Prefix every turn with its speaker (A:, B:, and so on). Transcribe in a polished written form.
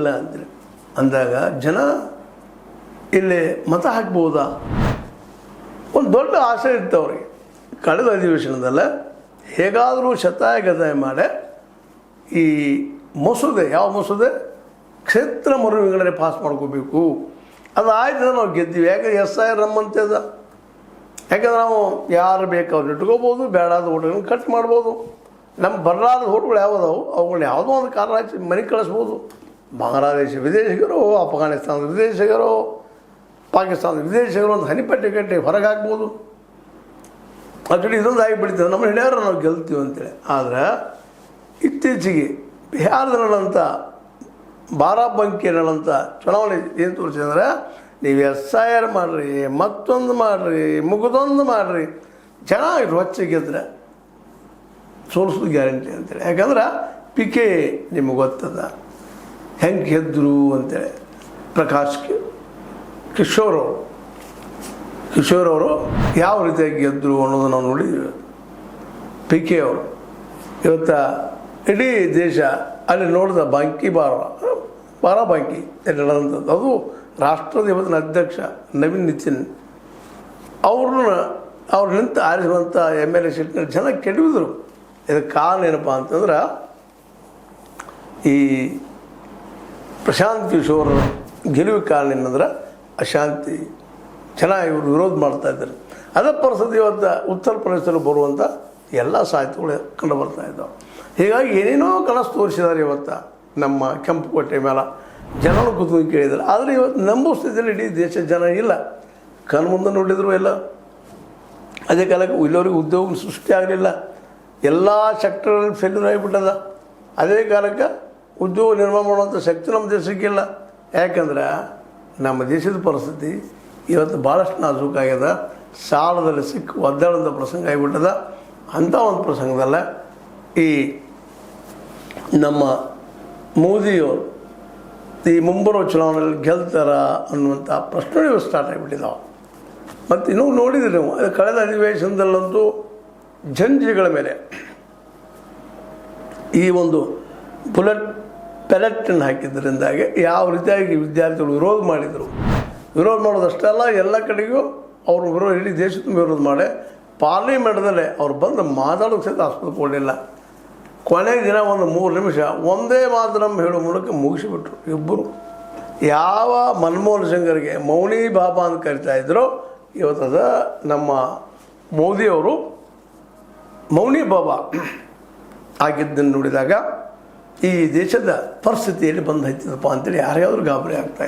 A: ಇಲ್ಲ ಅಂತೇಳಿ ಅಂದಾಗ ಜನ ಇಲ್ಲಿ ಮತ ಹಾಕ್ಬೋದಾ ಒಂದು ದೊಡ್ಡ ಆಸೆ ಇತ್ತು ಅವ್ರಿಗೆ. ಕಳೆದ ಅಧಿವೇಶನದಲ್ಲ ಹೇಗಾದರೂ ಶತಾಯ ಗತಾಯ ಮಾಡಿ ಈ ಮಸೂದೆ, ಯಾವ ಮಸೂದೆ, ಕ್ಷೇತ್ರ ಮರು ವಿಂಗಡಣೆ ಪಾಸ್ ಮಾಡ್ಕೋಬೇಕು. ಅದು ಆಯ್ತು, ನಾವು ಗೆದ್ದೀವಿ. ಯಾಕಂದ್ರೆ SIR ನಮ್ಮಂತದ. ಯಾಕಂದ್ರೆ ನಾವು ಯಾರು ಬೇಕು ಅವ್ರು ಇಟ್ಕೋಬೋದು, ಬೇಡಾದ ಓಟ್ಗಳನ್ನು ಕಟ್ ಮಾಡ್ಬೋದು. ನಮ್ಮ ಬರಲಾದ ಓಟ್ಗಳು ಯಾವುದವು ಅವುಗಳನ್ನ ಯಾವುದೋ ಒಂದು ಕಾರಣ ಹಚ್ಚಿ ಮನೆಗೆ ಕಳಿಸ್ಬೋದು. ಬಾಂಗ್ಲಾದೇಶ ವಿದೇಶಿಗರು, ಅಫ್ಘಾನಿಸ್ತಾನದ ವಿದೇಶಿಗರು, ಪಾಕಿಸ್ತಾನದ ವಿದೇಶಿಗರು ಒಂದು ಹನಿಪಟ್ಟಿ ಕಟ್ಟಿ ಹೊರಗೆ ಹಾಕ್ಬೋದು. ಆ್ಯಕ್ಚುಲಿ ಇದೊಂದು ಆಗಿಬಿಡ್ತದೆ, ನಮ್ಮ ಹಿಡಿಯೋರು ನಾವು ಗೆಲ್ತೀವಿ ಅಂತೇಳಿ. ಆದರೆ ಇತ್ತೀಚೆಗೆ ಬಿಹಾರದಲ್ಲಂತ ಬಾರಾಬಂಕಿಯಲ್ಲಂತ ಚುನಾವಣೆ ಏನು ತೋರಿಸಿದ್ರೆ, ನೀವು SIR ಮಾಡಿರಿ, ಮತ್ತೊಂದು ಮಾಡಿರಿ, ಮುಗಿದೊಂದು ಮಾಡಿರಿ, ಜನ ಹೊಚ್ಚ ಗೆದ್ರೆ ಸೋಲಿಸೋದು ಗ್ಯಾರಂಟಿ ಅಂತೇಳಿ. ಯಾಕಂದ್ರೆ PK ನಿಮಗೆ ಗೊತ್ತದ ಹೆಂಗೆ ಗೆದ್ದರು ಅಂತೇಳಿ. ಪ್ರಕಾಶ್ ಕಿಶೋರ್ ಅವರು ಯಾವ ರೀತಿಯಾಗಿ ಗೆದ್ದರು ಅನ್ನೋದು ನಾವು ನೋಡಿದ್ದೀವಿ. PK ಅವರು ಇವತ್ತು ಇಡೀ ದೇಶ ಅಲ್ಲಿ ನೋಡಿದ ಬಾರಾಬಂಕಿ ನಡೆದಂಥದ್ದು. ಅದು ರಾಷ್ಟ್ರದ ಇವತ್ತಿನ ಅಧ್ಯಕ್ಷ ನವೀನ್ ನಿತಿನ್ ಅವ್ರು ನಿಂತು ಆರಿಸುವಂಥ MLA ಸೀಟ್ನ ಜನ ಕೆಡವಿದ್ರು. ಇದಕ್ಕೆ ಕಾರಣ ಏನಪ್ಪ ಅಂತಂದ್ರೆ, ಈ ಪ್ರಶಾಂತ್ ಕಿಶೋರ್ ಗೆಲುವಿಗೆ ಕಾರಣ ಏನಂದ್ರೆ ಅಶಾಂತಿ. ಜನ ಇವರು ವಿರೋಧ ಮಾಡ್ತಾಯಿದ್ದಾರೆ. ಅದೇ ಪರಿಸ್ಥಿತಿ ಇವತ್ತು ಉತ್ತರ ಪ್ರದೇಶದಲ್ಲಿ ಬರುವಂಥ ಎಲ್ಲ ಸಾಹಿತ್ಯಗಳು ಕಂಡು ಬರ್ತಾ ಇದ್ದಾವೆ. ಹೀಗಾಗಿ ಏನೇನೋ ಕನಸು ತೋರಿಸಿದ್ದಾರೆ ಇವತ್ತು ನಮ್ಮ ಕೆಂಪುಕೋಟೆ ಮೇಲೆ. ಜನರು ಕೂತ್ಕೊಂಡು ಕೇಳಿದ್ದಾರೆ. ಆದರೆ ಇವತ್ತು ನಂಬೋ ಸ್ಥಿತಿಯಲ್ಲಿ ಇಡೀ ದೇಶದ ಜನ ಇಲ್ಲ. ಕಣ್ಮುಂದೆ ನೋಡಿದ್ರು ಎಲ್ಲ. ಅದೇ ಕಾಲಕ್ಕೆ ಇಲ್ಲವರಿಗೆ ಉದ್ಯೋಗ ಸೃಷ್ಟಿ ಆಗಲಿಲ್ಲ. ಎಲ್ಲ ಸೆಕ್ಟರಲ್ಲಿ ಫೇಲ್ಯೂರ್ ಆಗಿಬಿಟ್ಟದ. ಅದೇ ಕಾಲಕ್ಕೆ ಉದ್ಯೋಗ ನಿರ್ಮಾಣ ಮಾಡುವಂಥ ಶಕ್ತಿ ನಮ್ಮ ದೇಶಕ್ಕಿಲ್ಲ. ಯಾಕಂದ್ರೆ ನಮ್ಮ ದೇಶದ ಪರಿಸ್ಥಿತಿ ಇವತ್ತು ಭಾಳಷ್ಟು ನಾಜೂಕಾಗ್ಯದ. ಸಾಲದಲ್ಲಿ ಸಿಕ್ಕು ಒದ್ದಾಡೋಂಥ ಪ್ರಸಂಗ ಆಗಿಬಿಟ್ಟದ. ಅಂಥ ಒಂದು ಪ್ರಸಂಗದಲ್ಲ ಈ ನಮ್ಮ ಮೋದಿಯವರು ಈ ಮುಂಬರುವ ಚುನಾವಣೆಯಲ್ಲಿ ಗೆಲ್ತಾರ ಅನ್ನುವಂಥ ಪ್ರಶ್ನೆಗಳು ಸ್ಟಾರ್ಟ್ ಆಗಿಬಿಟ್ಟಿದ್ದಾವೆ. ಮತ್ತು ಇನ್ನೂ ನೋಡಿದ್ರಿ ನೀವು, ಅದು ಕಳೆದ ಅಧಿವೇಶನದಲ್ಲಂತೂ ಜಂಜಿಗಳ ಮೇಲೆ ಈ ಒಂದು ಪೆಲೆಟನ್ನು ಹಾಕಿದ್ದರಿಂದಾಗಿ ಯಾವ ರೀತಿಯಾಗಿ ವಿದ್ಯಾರ್ಥಿಗಳು ವಿರೋಧ ಮಾಡಿದರು. ವಿರೋಧ ಮಾಡೋದಷ್ಟೇ ಅಲ್ಲ, ಎಲ್ಲ ಕಡೆಗೂ ಅವರು ವಿರೋಧ, ಇಡೀ ದೇಶ ತುಂಬ ವಿರೋಧ ಮಾಡಿ ಪಾರ್ಲಿಮೆಂಟ್ದಲ್ಲೇ ಅವ್ರು ಬಂದು ಮಾತಾಡೋಕ್ಕೆ ಸಹಿತ ಆಸ್ಪತ್ರೆ ಕೊಡಲಿಲ್ಲ. ಕೊನೆಯ ದಿನ ಒಂದು 3 ನಿಮಿಷ ಒಂದೇ ಮಾತರಂ ಹೇಳೋ ಮೂಲಕ ಮುಗಿಸಿಬಿಟ್ರು ಇಬ್ಬರು. ಯಾವ ಮನಮೋಹನ್ ಸಿಂಗರಿಗೆ ಮೌನಿ ಬಾಬಾ ಅಂತ ಕರಿತಾ ಇದ್ರು, ಇವತ್ತದ ನಮ್ಮ ಮೋದಿಯವರು ಮೌನಿ ಬಾಬಾ ಆಗಿದ್ದನ್ನು ನೋಡಿದಾಗ ಈ ದೇಶದ ಪರಿಸ್ಥಿತಿಯಲ್ಲಿ ಬಂದು ಹತ್ತಿದಪ್ಪ ಅಂತೇಳಿ ಯಾರಿಗಾದ್ರೂ ಗಾಬರಿ ಆಗ್ತಾಯಿದೆ.